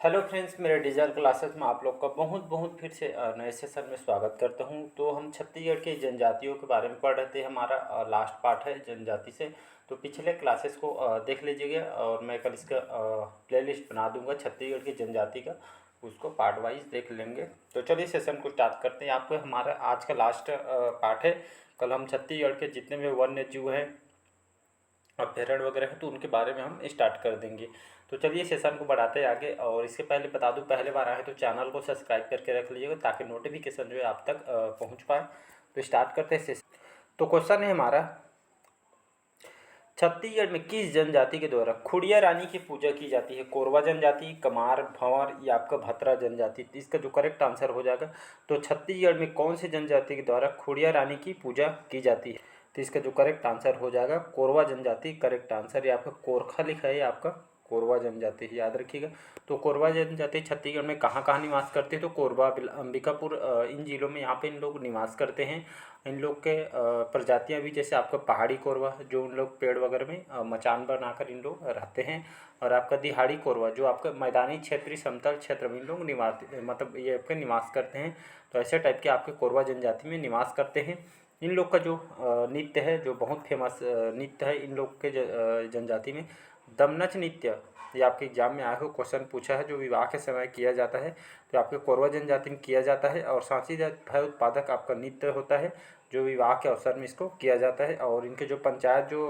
Hello friends, मेरे digital classes में आप लोग का बहुत बहुत फिर से नए सेशन में स्वागत करता हूं। तो हम छत्तीसगढ़ के जनजातियों के बारे में पढ़ रहे थे। हमारा लास्ट पार्ट है जनजाति से। तो पिछले क्लासेस को देख लीजिएगा और मैं कल इसका प्लेलिस्ट बना दूंगा छत्तीसगढ़ की जनजाति का, उसको पार्ट वाइज देख लेंगे। तो चलिए सेशन को स्टार्ट करते हैं। आपको हमारा आज का लास्ट पार्ट है। कल हम छत्तीसगढ़ के जितने भी वन्य जीव हैं, अभ्यारण्य वगैरह है, तो उनके बारे में हम स्टार्ट कर देंगे। तो चलिए सेशन को बढ़ाते हैं आगे। और इसके पहले बता दूं, पहले बार आए तो चैनल को सब्सक्राइब करके रख लीजिएगा ताकि नोटिफिकेशन जो है आप तक पहुंच पाए। तो स्टार्ट करते हैं सेशन। तो क्वेश्चन है हमारा, छत्तीसगढ़ में किस जनजाति के द्वारा खुड़िया रानी की पूजा की जाती है? कोरवा जनजाति, कमार, भंवर या आपका भतरा जनजाति? तो इसका जो करेक्ट आंसर हो जाएगा, तो छत्तीसगढ़ में कौन सी जनजाति के द्वारा खुड़िया रानी की पूजा की जाती है? तो इसका जो करेक्ट आंसर हो जाएगा कोरवा जनजाति। करेक्ट आंसर, ये आपका कोरखा लिखा है, ये आपका कोरवा जनजाति याद रखिएगा। तो कोरवा जनजाति छत्तीसगढ़ में कहाँ कहाँ निवास करते हैं? तो कोरबा, अंबिकापुर, इन जिलों में यहाँ पे इन लोग निवास करते हैं। इन लोग के प्रजातियाँ भी, जैसे आपका पहाड़ी कोरवा जो उन लोग पेड़ वगैरह में मचान बनाकर इन लोग रहते हैं, और आपका दिहाड़ी कोरवा जो आपका मैदानी क्षेत्रीय समतल क्षेत्र में इन लोग निवास, मतलब ये आपके निवास करते हैं। तो ऐसे टाइप के आपके कोरवा जनजाति में निवास करते हैं। इन लोग का जो नृत्य है, जो बहुत फेमस नृत्य है इन लोग के जनजाति में, दमनच नृत्य। ये आपके एग्जाम में आया हो, क्वेश्चन पूछा है, जो विवाह के समय किया जाता है तो आपके कोरवा जनजाति में किया जाता है। और सांची भय उत्पादक आपका नृत्य होता है, जो विवाह के अवसर में इसको किया जाता है। और इनके जो पंचायत जो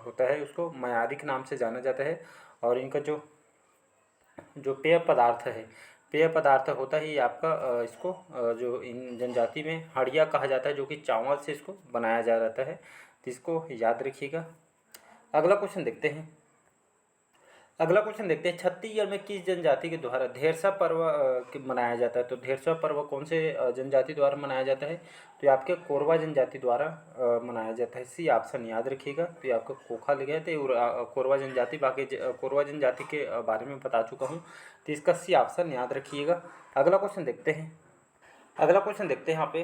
होता है उसको मयारिक नाम से जाना जाता है। और इनका जो जो पेय पदार्थ है, पेय पदार्थ होता है ये आपका इसको जो इन जनजाति में हड़िया कहा जाता है, जो कि चावल से इसको बनाया जा रहता है। तो इसको याद रखिएगा। अगला क्वेश्चन देखते हैं। अगला क्वेश्चन देखते हैं, छत्तीसगढ़ में किस जनजाति के द्वारा धेरसा पर्व मनाया जाता है? तो धेरसा पर्व कौन से जनजाति द्वारा मनाया जाता है? तो ये आपके कोरवा जनजाति द्वारा मनाया जाता है। सी ऑप्शन याद रखिएगा। तो ये आपका खोखा लिखा है, तो कोरवा जनजाति, बाकी कोरवा जनजाति के बारे में बता चुका हूँ। तो इसका सी ऑप्शन याद रखिएगा। अगला क्वेश्चन देखते हैं। अगला क्वेश्चन देखते हैं यहाँ पे,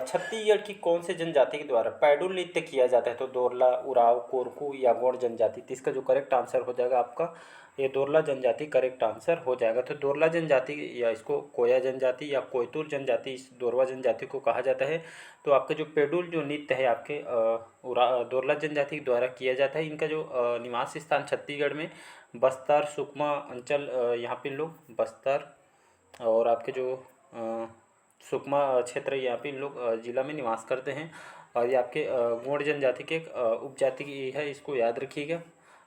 छत्तीसगढ़ की कौन से जनजाति के द्वारा पैडुल नृत्य किया जाता है? तो दोरला, उराव, कोरकू या गौड़ जनजाति? तो इसका जो करेक्ट आंसर हो जाएगा आपका ये दोरला जनजाति करेक्ट आंसर हो जाएगा। तो दोरला जनजाति, या इसको कोया जनजाति या कोयतुर जनजाति, इस दोरवा जनजाति को कहा जाता है। तो आपका जो पेडुल जो नृत्य है आपके दोरला जनजाति के द्वारा किया जाता है। इनका जो निवास स्थान छत्तीसगढ़ में बस्तर, सुकमा अंचल, यहाँ पे लोग बस्तर और आपके जो सुकमा क्षेत्र, यहाँ पे इन लोग जिला में निवास करते हैं। और ये आपके गोंड जनजाति के एक उपजाति की है, इसको याद रखिएगा।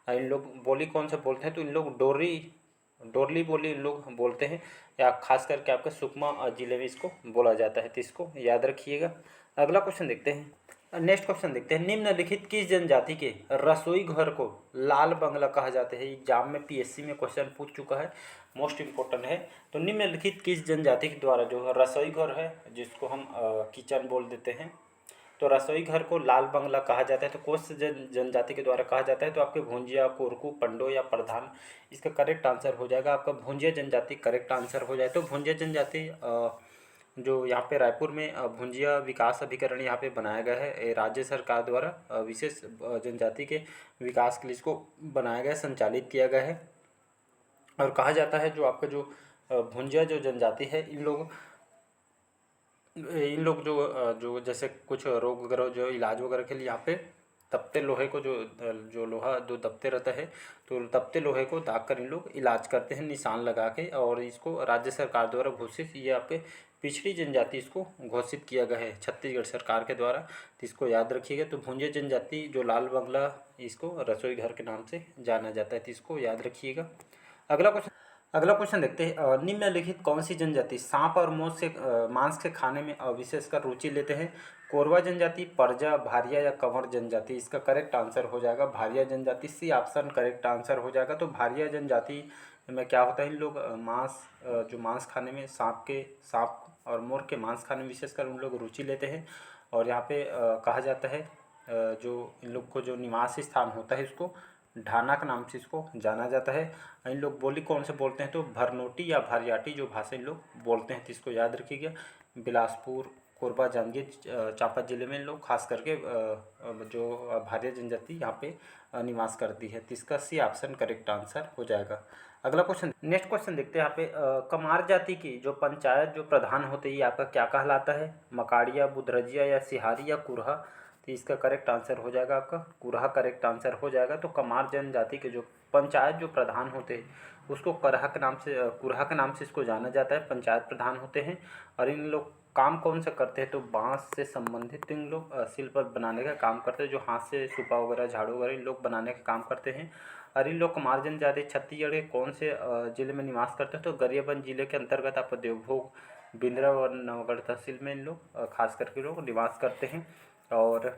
इन लोग बोली कौन सा बोलते हैं? तो इन लोग डोरली बोली इन लोग बोलते हैं, या खास करके आपके सुकमा जिले में इसको बोला जाता है। तो इसको याद रखिएगा। अगला क्वेश्चन देखते हैं। नेक्स्ट क्वेश्चन देखते हैं, निम्नलिखित किस जनजाति के रसोई घर को लाल बंगला कहा जाता है? एग्जाम में पीएससी में क्वेश्चन पूछ चुका है, मोस्ट इम्पोर्टेंट है। तो निम्नलिखित किस जनजाति के द्वारा जो रसोई घर है, जिसको हम किचन बोल देते हैं, तो रसोई घर को लाल बंगला कहा जाता है? तो कौन से जनजाति के द्वारा कहा जाता है? तो आपके भुंजिया, कोरकू, पंडो या प्रधान? इसका करेक्ट आंसर हो जाएगा आपका भुंजिया जनजाति करेक्ट आंसर हो जाए। तो भुंजिया जनजाति जो यहाँ पे रायपुर में भुंजिया विकास अभिकरण यहाँ पे बनाया गया है, राज्य सरकार द्वारा विशेष जनजाति के विकास के लिए इसको बनाया गया, संचालित किया गया है। और कहा जाता है जो आपका जो भुंजिया जो जनजाति है, इन लोग जो जैसे कुछ रोग वगैरह जो इलाज वगैरह के लिए यहाँ पे तपते लोहे को जो लोहा जो दबते रहता है, तो तपते लोहे को दाग कर इन लोग इलाज करते हैं निशान लगा के। और इसको राज्य सरकार द्वारा घोषित, ये आपके पिछड़ी जनजाति इसको घोषित किया गया है छत्तीसगढ़ सरकार के द्वारा। तो इसको याद रखिएगा। तो भुंजिया जनजाति जो लाल बंगला, इसको रसोई घर के नाम से जाना जाता है। तो इसको याद रखिएगा। अगला क्वेश्चन देखते हैं, निम्नलिखित कौन सी जनजाति सांप और मांस के खाने में विशेषकर रुचि लेते हैं? कोरवा जनजाति, परजा, भारिया या कंवर जनजाति? इसका करेक्ट आंसर हो जाएगा भारिया जनजाति। सी ऑप्शन करेक्ट आंसर हो जाएगा। तो भारिया जनजाति में क्या होता है, इन लोग जो मांस खाने में सांप और मोर के मांस खाने में विशेषकर उन लोग रुचि लेते हैं। और यहाँ पे कहा जाता है जो इन लोग को जो निवास स्थान होता है इसको ढाना के नाम से इसको जाना जाता है। इन लोग बोली कौन से बोलते हैं? तो भरनोटी या भारियाटी जो भाषा इन लोग बोलते हैं। तो इसको याद रखिएगा। बिलासपुर, कोरबा, जांजगीर चांपा जिले में इन लोग खास करके जो भारिया जनजाति यहाँ पे निवास करती है। तो इसका सी ऑप्शन करेक्ट आंसर हो जाएगा। अगला क्वेश्चन, नेक्स्ट क्वेश्चन देखते हैं यहाँ पे कमार जाति की जो पंचायत जो प्रधान होते हैं ये आपका क्या कहलाता है? मकाड़िया, बुधरजिया या सिहारी या कुरहा? तो इसका करेक्ट आंसर हो जाएगा आपका कुरहा करेक्ट आंसर हो जाएगा। तो कमार जनजाति के जो पंचायत जो प्रधान होते हैं उसको करहा के नाम से कुरहा के नाम से इसको जाना जाता है, पंचायत प्रधान होते हैं। और इन लोग काम कौन सा करते हैं? तो बांस से संबंधित इन लोग शिल्प बनाने का काम करते हैं, जो हाथ से सुपा वगैरह झाड़ू वगैरह इन लोग बनाने का काम करते हैं। और इन लोग कुमार जनजाति छत्तीसगढ़ के कौन से जिले में निवास करते हैं? तो गरियाबंद जिले के अंतर्गत आपको देवभोग, बिंद्रा और नवगढ़ तहसील में इन लोग खास करके लोग निवास करते हैं। और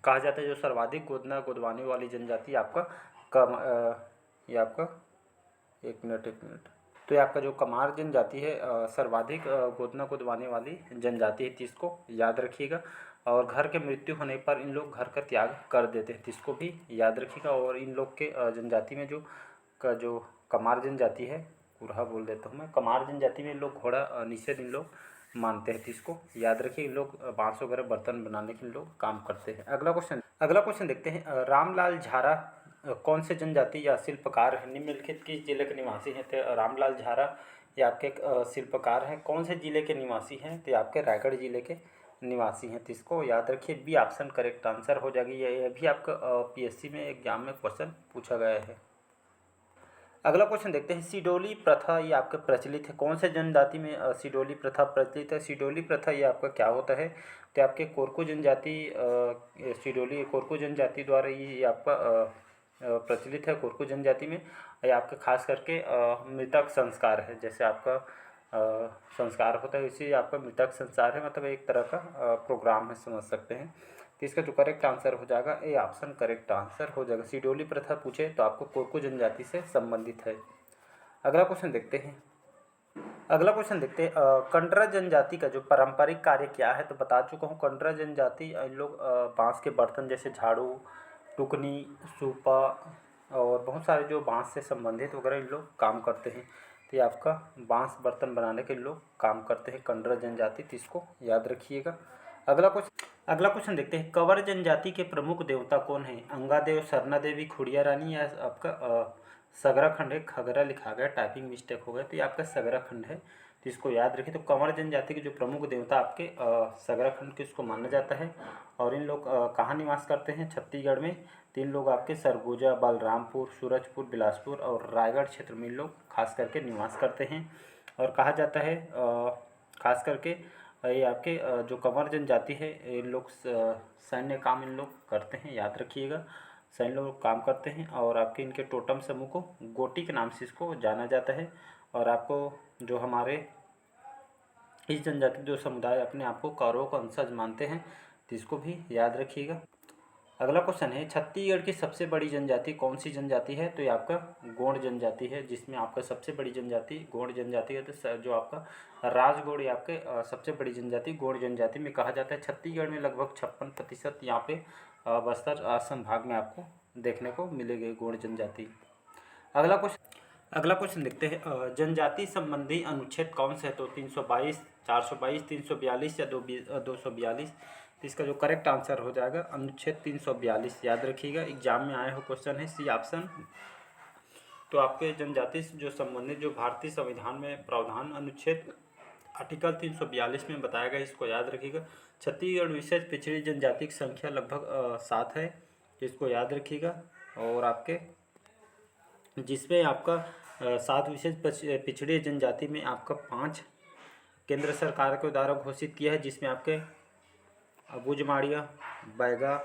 कहा जाता है जो सर्वाधिक गोदना गोदवाने वाली जनजाति आपका ये आपका एक मिनट तो ये आपका जो कमार जनजाति है सर्वाधिक गोदना गोदवाने वाली जनजाति है, तो इसको याद रखिएगा। और घर के मृत्यु होने पर इन लोग घर का त्याग कर देते हैं, तो इसको भी याद रखिएगा। और इन लोग के जनजाति में जो कमार जनजाति है, कुरहा बोल देता हूँ मैं, कमार जनजाति में इन लोग घोड़ा निषेध इन लोग मानते हैं, तो इसको याद रखिए। इन लोग बांस वगैरह बर्तन बनाने के इन लोग काम करते हैं। अगला क्वेश्चन देखते हैं रामलाल झारा कौन से जनजाति या शिल्पकार है? निम्नलिखित किस जिले के निवासी हैं? तो रामलाल झारा ये आपके शिल्पपकार हैं, कौन से जिले के निवासी हैं? तो आपके रायगढ़ जिले के निवासी हैं, तो इसको याद रखिए। बी ऑप्शन करेक्ट आंसर हो जाएगी। ये भी आपका पीएससी में एग्जाम में क्वेश्चन पूछा गया है। अगला क्वेश्चन देखते हैं सिडोली प्रथा ये आपके प्रचलित है, कौन से जनजाति में सिडोली प्रथा प्रचलित है? सिडोली प्रथा ये आपका क्या होता है? तो आपके कोरकू जनजाति सिडोली कोरकू जनजाति द्वारा ये आपका प्रचलित है। कोरकू जनजाति में ये आपके खास करके मृतक संस्कार है, जैसे आपका संस्कार होता है इसी आपका मृतक संस्कार है, मतलब एक तरह का प्रोग्राम है, समझ सकते हैं। तो इसका जो करेक्ट आंसर हो जाएगा ए ऑप्शन करेक्ट आंसर हो जाएगा। सिडोली प्रथा पूछे तो आपको कोरकू जनजाति से संबंधित है। अगला क्वेश्चन देखते हैं कंडरा जनजाति का जो पारंपरिक कार्य क्या है? तो बता चुका हूँ, कंडरा जनजाति इन लोग बांस के बर्तन जैसे झाड़ू, टुकनी, सूपा और बहुत सारे जो बांस से संबंधित वगैरह इन लोग काम करते हैं। तो ये आपका बांस बर्तन बनाने के लोग काम करते हैं कंडरा जनजाति, तो इसको याद रखिएगा। अगला क्वेश्चन देखते हैं कंवर जनजाति के प्रमुख देवता कौन है? अंगादेव, सरना देवी, खुड़िया रानी या आपका सगरा खंड है। खगरा लिखा गया, टाइपिंग मिस्टेक हो गया, तो ये आपका सगरा खंड है, तो इसको याद रखिए। तो कंवर जनजाति के जो प्रमुख देवता आपके सगरा खंड के इसको माना जाता है। और इन लोग कहाँ निवास करते हैं? छत्तीसगढ़ में। तीन लोग आपके सरगुजा, बलरामपुर, सूरजपुर, बिलासपुर और रायगढ़ क्षेत्र में इन लोग खास करके निवास करते हैं। और कहा जाता है खास करके ये आपके जो कंवर जनजाति है इन लोग सैन्य काम इन लोग करते हैं, याद रखिएगा। सैन्य लोग काम करते हैं और आपके इनके टोटम समूह को गोटी के नाम से इसको जाना जाता है। और आपको जो हमारे इस जनजाति जो समुदाय अपने आप को कौरवों का वंशज मानते हैं, तो इसको भी याद रखिएगा। अगला क्वेश्चन है छत्तीसगढ़ की सबसे बड़ी जनजाति कौन सी जनजाति है? तो ये आपका गोंड जनजाति है, जिसमें आपका सबसे बड़ी जनजाति गोंड जनजाति है। तो जो आपका राजगोंड ये आपके सबसे बड़ी जनजाति गोंड जनजाति में कहा जाता है। छत्तीसगढ़ में लगभग 56% यहाँ पे बस्तर संभाग में आपको देखने को मिलेगी गोंड जनजाति। अगला क्वेश्चन देखते हैं जनजाति संबंधी अनुच्छेद कौन से है? तो 322, 422, 342 या 242। तो इसका जो करेक्ट आंसर हो जाएगा अनुच्छेद 342, याद रखिएगा। एग्जाम में आया हो क्वेश्चन है सी ऑप्शन। तो आपके जनजाति से जो संबंधित जो भारतीय संविधान में प्रावधान अनुच्छेद आर्टिकल 342 में बताया गया, इसको याद रखिएगा। छत्तीसगढ़ विशेष पिछड़ी जनजाति की संख्या लगभग 7 है, इसको याद रखिएगा। और आपके जिसमें आपका 7 विशेष पिछड़ी जनजाति में आपका 5 केंद्र सरकार के द्वारा घोषित किया है, जिसमें आपके बुजमाड़िया, बैगा,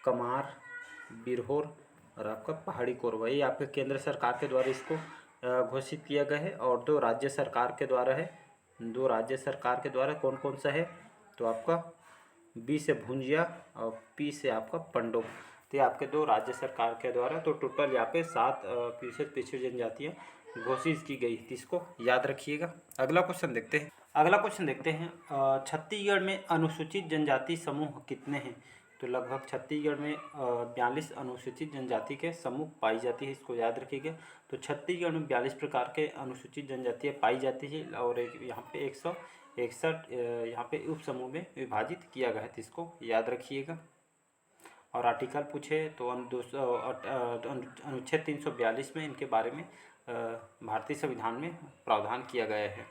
कमार, बिरहोर और आपका पहाड़ी कोरवा ये आपके केंद्र सरकार के द्वारा इसको घोषित किया गया है। और 2 राज्य सरकार के द्वारा है। 2 राज्य सरकार के द्वारा कौन कौन सा है? तो आपका बी से भुंजिया और पी से आपका पंडोम, तो ये आपके 2 राज्य सरकार के द्वारा। तो टोटल यहाँ पे 7 पिछड़ी जनजातियाँ घोषित की गई, इसको याद रखिएगा। अगला क्वेश्चन देखते हैं छत्तीसगढ़ में अनुसूचित जनजाति समूह कितने हैं? तो लगभग छत्तीसगढ़ में 42 अनुसूचित जनजाति के समूह पाई जाती है, इसको याद रखिएगा। तो छत्तीसगढ़ में 42 प्रकार के अनुसूचित जनजातियाँ पाई जाती है और यहाँ पे 161 यहाँ पे उप समूह में विभाजित किया गया है, तो इसको याद रखिएगा। और आर्टिकल पूछे तो अनुच्छेद 342 में इनके बारे में भारतीय संविधान में प्रावधान किया गया है।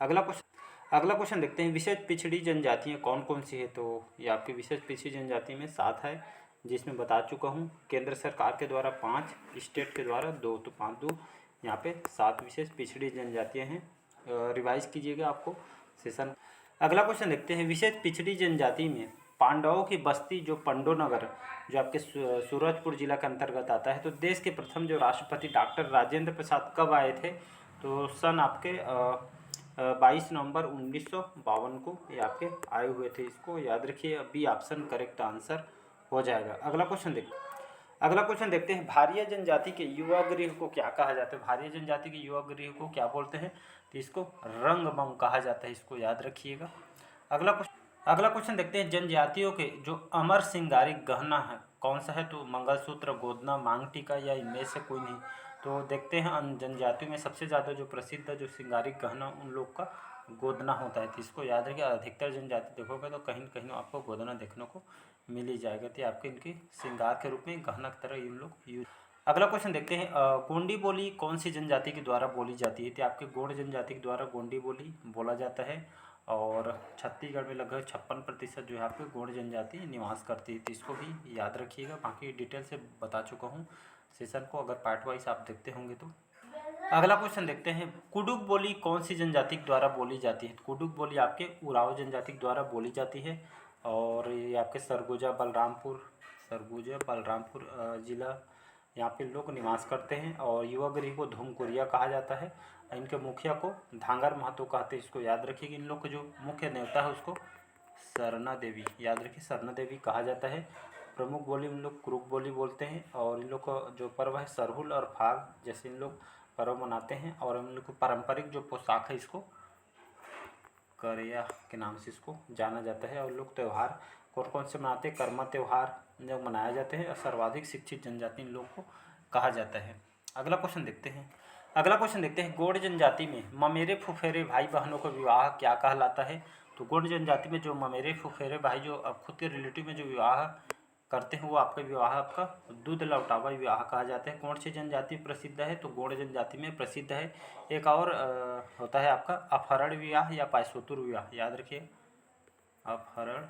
अगला क्वेश्चन देखते हैं, विशेष पिछड़ी जनजातियाँ कौन कौन सी है। तो ये आपकी विशेष पिछड़ी जनजाति में 7 है, जिसमें बता चुका हूँ केंद्र सरकार के द्वारा 5, स्टेट के द्वारा 2, तो 5 2 यहाँ पे 7 विशेष पिछड़ी जनजातियाँ हैं। रिवाइज कीजिएगा आपको सेशन। अगला क्वेश्चन देखते हैं, विशेष पिछड़ी जनजाति में पांडवों की बस्ती जो पंडोनगर जो आपके सूरजपुर जिला के अंतर्गत आता है, तो देश के प्रथम जो राष्ट्रपति डॉक्टर राजेंद्र प्रसाद कब आए थे। तो सन आपके 22 नवंबर 1952 को ये आपके आए हुए थे। इसको याद रखिए, बी ऑप्शन करेक्ट आंसर हो जाएगा। अगला क्वेश्चन देखते हैं, भारिया जनजाति के युवा गृह को क्या कहा जाता है। भारिया जनजाति के युवा गृह को क्या बोलते हैं। तो इसको रंगमंच कहा जाता है, इसको याद रखिएगा। अगला क्वेश्चन देखते हैं, जनजातियों के जो अमर श्रृंगारिक गहना है कौन सा है। तो मंगलसूत्र, गोदना, मांग टीका या इनमें से कोई नहीं। तो देखते हैं जनजातियों में सबसे ज़्यादा जो प्रसिद्ध जो श्रृंगारिक गहना उन लोग का गोदना होता है। तो इसको याद रखिए, अधिकतर जनजाति देखोगे तो कहीं न कहीं आपको गोदना देखने को मिल ही जाएगा। तो आपके इनकी श्रृंगार के रूप में गहना की तरह इन लोग यूज। अगला क्वेश्चन देखते हैं, गोंडी बोली कौन सी जनजाति के द्वारा बोली जाती है। तो आपके गोंड जनजाति के द्वारा गोंडी बोली बोला जाता है, और छत्तीसगढ़ में लगभग 56% जो है आपके गोंड जनजाति निवास करती है। तो इसको भी याद रखिएगा। बाकी डिटेल से बता चुका हूँ सेशन को, अगर पार्ट वाइज आप देखते होंगे तो। अगला क्वेश्चन देखते हैं, कुडुक बोली कौन सी जनजाति के द्वारा बोली जाती है। कुडुक बोली आपके उराव जनजाति के द्वारा बोली जाती है, और ये आपके सरगुजा बलरामपुर जिला यहाँ पे लोग निवास करते हैं। और युवा गृह को धूमकुरिया कहा जाता है। इनके मुखिया को धांगर महतो कहते हैं, इसको याद रखिए। इन लोग का जो मुख्य नेता है उसको सरना देवी, याद रखिए, सरना देवी कहा जाता है। प्रमुख बोली इन लोग क्रुक बोली बोलते हैं, और इन लोग का जो पर्व है सरहुल और फाग जैसे इन लोग पर्व मनाते हैं। और इन लोग को पारंपरिक जो पोशाक है इसको करिया के नाम से इसको जाना जाता है। और लोग त्यौहार कौन कौन से मनाते हैं, कर्मा त्यौहार जो मनाए जाते हैं, और सर्वाधिक शिक्षित जनजाति इन लोग को कहा जाता है। अगला क्वेश्चन देखते हैं, गोंड जनजाति में ममेरे फुफेरे भाई बहनों का विवाह क्या कहलाता है। तो गोंड जनजाति में जो ममेरे फुफेरे भाई जो अब खुद के रिलेटिव में जो विवाह करते हैं वो आपका विवाह आपका दूध लौटावा विवाह कहा जाता है। कौन सी जनजाति प्रसिद्ध है। तो गोंड जनजाति में प्रसिद्ध है। एक और होता है आपका अपहरण विवाह या पायसोतुर विवाह, याद रखिए, अपहरण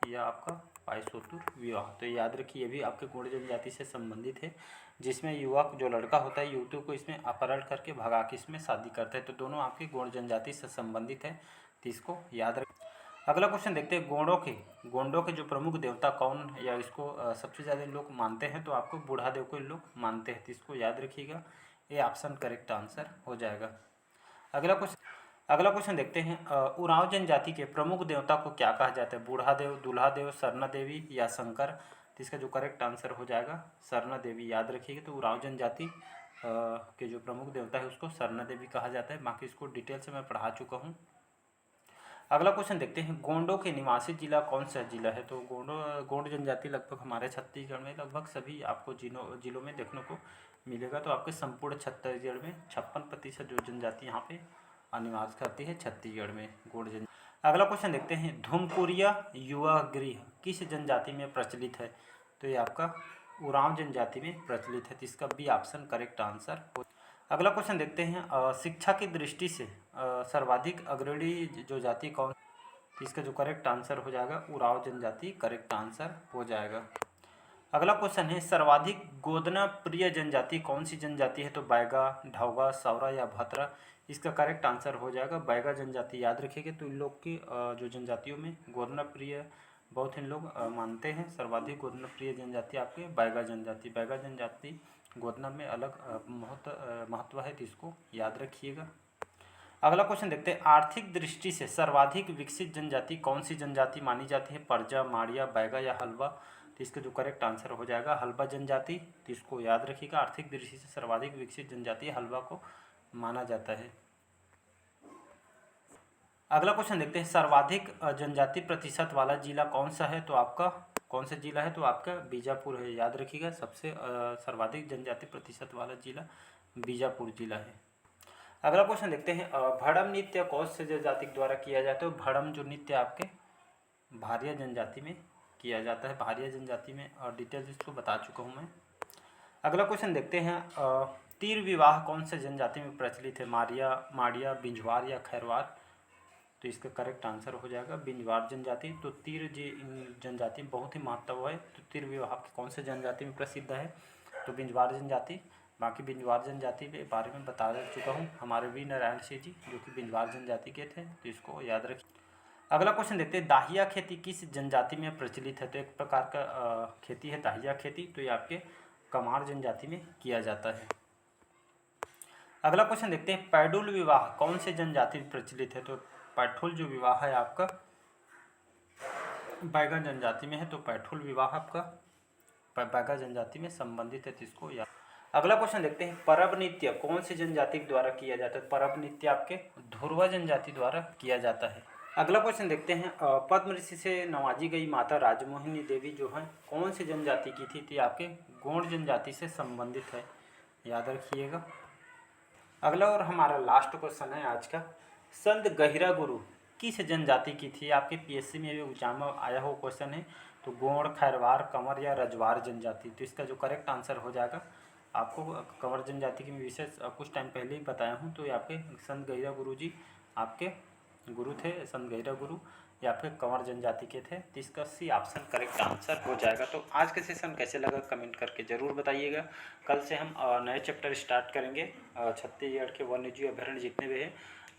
या आपका पायसोतुर विवाह। तो याद रखिए, ये भी आपके गोंड जनजाति से संबंधित है, जिसमें युवक जो लड़का होता है युवती को इसमें अपहरण करके भगा के इसमें शादी करते हैं। तो दोनों आपके गोंड जनजाति से संबंधित है, तो इसको याद रख। अगला क्वेश्चन देखते हैं, गोंडों के जो प्रमुख देवता कौन, या इसको सबसे ज़्यादा लोग मानते हैं। तो आपको बूढ़ा देव को इन लोग मानते हैं, तो इसको याद रखिएगा, ये ऑप्शन करेक्ट आंसर हो जाएगा। अगला क्वेश्चन देखते हैं, उरांव जनजाति के प्रमुख देवता को क्या कहा जाता है। बूढ़ा देव, दूल्हा देव, सरना देवी या शंकर। तो इसका जो करेक्ट आंसर हो जाएगा सरना देवी, याद रखिएगा। तो उरांव जनजाति के जो प्रमुख देवता है उसको सरना देवी कहा जाता है। बाकी इसको डिटेल से मैं पढ़ा चुका हूँ। अगला क्वेश्चन देखते हैं, गोंडों के निवासी जिला कौन सा जिला है। तो गोंड जनजाति लगभग हमारे छत्तीसगढ़ में लगभग सभी आपको जिलों में देखने को मिलेगा। तो आपके संपूर्ण छत्तीसगढ़ में 56% जो जनजाति यहाँ पे निवास करती है छत्तीसगढ़ में गोंड जनजाति। अगला क्वेश्चन देखते हैं, धूमकुरिया युवा गृह किस जनजाति में प्रचलित है। तो ये आपका उरांव जनजाति में प्रचलित है, तो इसका बी ऑप्शन करेक्ट आंसर हो। अगला क्वेश्चन देखते हैं, शिक्षा की दृष्टि से सर्वाधिक अग्रणी जो जाति कौन। तो इसका जो करेक्ट आंसर हो जाएगा उरांव जनजाति करेक्ट आंसर हो जाएगा। अगला क्वेश्चन है, सर्वाधिक गोदना प्रिय जनजाति कौन सी जनजाति है। तो बैगा, ढौगा, सौरा या भतरा। इसका करेक्ट आंसर हो जाएगा बैगा जनजाति, याद रखिएगा। तो इन लोग की जो जनजातियों में गोदना प्रिय बहुत इन लोग मानते हैं। सर्वाधिक गोदना प्रिय जनजाति आपके बैगा जनजाति गोदना में अलग महत्व है, तो इसको याद रखिएगा। अगला क्वेश्चन देखते हैं, आर्थिक दृष्टि से सर्वाधिक विकसित जनजाति कौन सी जनजाति मानी जाती है। परजा, माड़िया, बैगा या हलवा। तो इसका जो करेक्ट आंसर हो जाएगा हलवा जनजाति, तो इसको याद रखिएगा। आर्थिक दृष्टि से सर्वाधिक विकसित जनजाति हलवा को माना जाता है। अगला क्वेश्चन देखते हैं, सर्वाधिक जनजाति प्रतिशत वाला जिला कौन सा है। तो आपका कौन सा जिला है। तो आपका बीजापुर है, याद रखिएगा। सबसे सर्वाधिक जनजाति प्रतिशत वाला जिला बीजापुर जिला है। अगला क्वेश्चन देखते हैं, भड़म नृत्य कौन से जनजाति के द्वारा किया जाता है। भड़म जो नृत्य आपके भारिया जनजाति में किया जाता है, भारिया जनजाति में, और डिटेल्स इसको बता चुका हूँ मैं। अगला क्वेश्चन देखते हैं, तीर विवाह कौन से जनजाति में प्रचलित है? माड़िया, बिंजवार या खैरवार? तो इसका करेक्ट आंसर हो जाएगा बिंजवार जनजाति। तो तीर जनजाति में बहुत ही महत्व है। तो तीर विवाह कौन से जनजाति में प्रसिद्ध है? तो बिंजवार जनजाति। बाकी बिंजवार जनजाति के बारे में बता चुका हूँ हमारे वी नारायण सिंह जी, जो कि बिंजवार जनजाति के थे, तो इसको याद रखिए। अगला क्वेश्चन देखते हैं, दाहिया खेती किस जनजाति में प्रचलित है? तो एक प्रकार का खेती है दाहिया खेती, तो ये आपके कमार जनजाति में किया जाता है। अगला क्वेश्चन देखते हैं, पैडुल विवाह कौन से जनजाति में प्रचलित है? तो पैठुल जो विवाह है आपका बैगा जनजाति में है। तो पैठुल विवाह आपका बैगा जनजाति में संबंधित है, तो इसको याद। अगला क्वेश्चन देखते हैं, परब नृत्य कौन सी जनजाति के द्वारा किया जाता है? परब नृत्य आपके धुरवा जनजाति द्वारा किया जाता है। अगला क्वेश्चन देखते हैं, पद्म ऋषि से नवाजी गई माता राजमोहिनी देवी जो है कौन सी जनजाति की थी? तो आपके गोंड जनजाति से संबंधित है, याद रखिएगा। अगला और हमारा लास्ट क्वेश्चन है आज का, संत गहिरा गुरु किस जनजाति की थी? आपके पीएससी में भी एग्जाम में आया हुआ क्वेश्चन है। तो गोंड, खैरवार, कंवर या रजवार जनजाति? तो इसका जो करेक्ट आंसर हो जाएगा, आपको कंवर जनजाति की मैं विशेष कुछ टाइम पहले ही बताया हूँ। तो ये आपके संत गहिरा गुरु जी आपके गुरु थे, संत गहिरा गुरु, या फिर कंवर जनजाति के थे। तो इसका सी ऑप्शन करेक्ट आंसर हो जाएगा। तो आज का सेशन कैसे लगा कमेंट करके ज़रूर बताइएगा। कल से हम नए चैप्टर स्टार्ट करेंगे। छत्तीसगढ़ के वन्यजीव अभ्यारण्य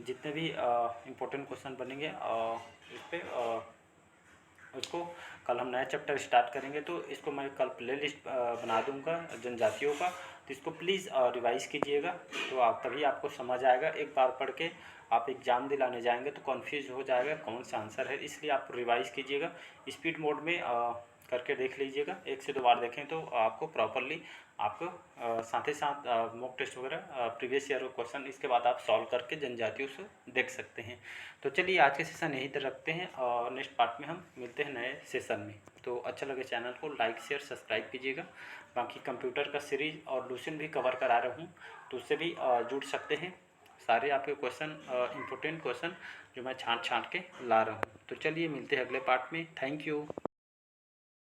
जितने भी इम्पोर्टेंट क्वेश्चन बनेंगे इस पर उसको कल हम नया चैप्टर स्टार्ट करेंगे। तो इसको मैं कल प्ले लिस्ट बना दूंगा जनजातियों का, तो इसको प्लीज़ रिवाइज़ कीजिएगा। तो आप तभी आपको समझ आएगा। एक बार पढ़ के आप एग्ज़ाम दिलाने जाएंगे तो कन्फ्यूज हो जाएगा कौन सा आंसर है, इसलिए आप रिवाइज़ कीजिएगा। स्पीड मोड में करके देख लीजिएगा, 1 से 2 बार देखें तो आपको प्रॉपरली आपको साथ ही साथ मॉक टेस्ट वगैरह प्रीवियस ईयर क्वेश्चन इसके बाद आप सॉल्व करके जनजातियों से देख सकते हैं। तो चलिए आज के सेशन यहीं तक रखते हैं और नेक्स्ट पार्ट में हम मिलते हैं नए सेशन में। तो अच्छा लगे चैनल को लाइक शेयर सब्सक्राइब कीजिएगा। बाकी कंप्यूटर का सीरीज और लूसेंट भी कवर करा रहा हूँ, तो उससे भी जुड़ सकते हैं। सारे आपके क्वेश्चन इंपॉर्टेंट क्वेश्चन जो मैं छांट के ला रहा हूँ। तो चलिए मिलते हैं अगले पार्ट में। Thank you.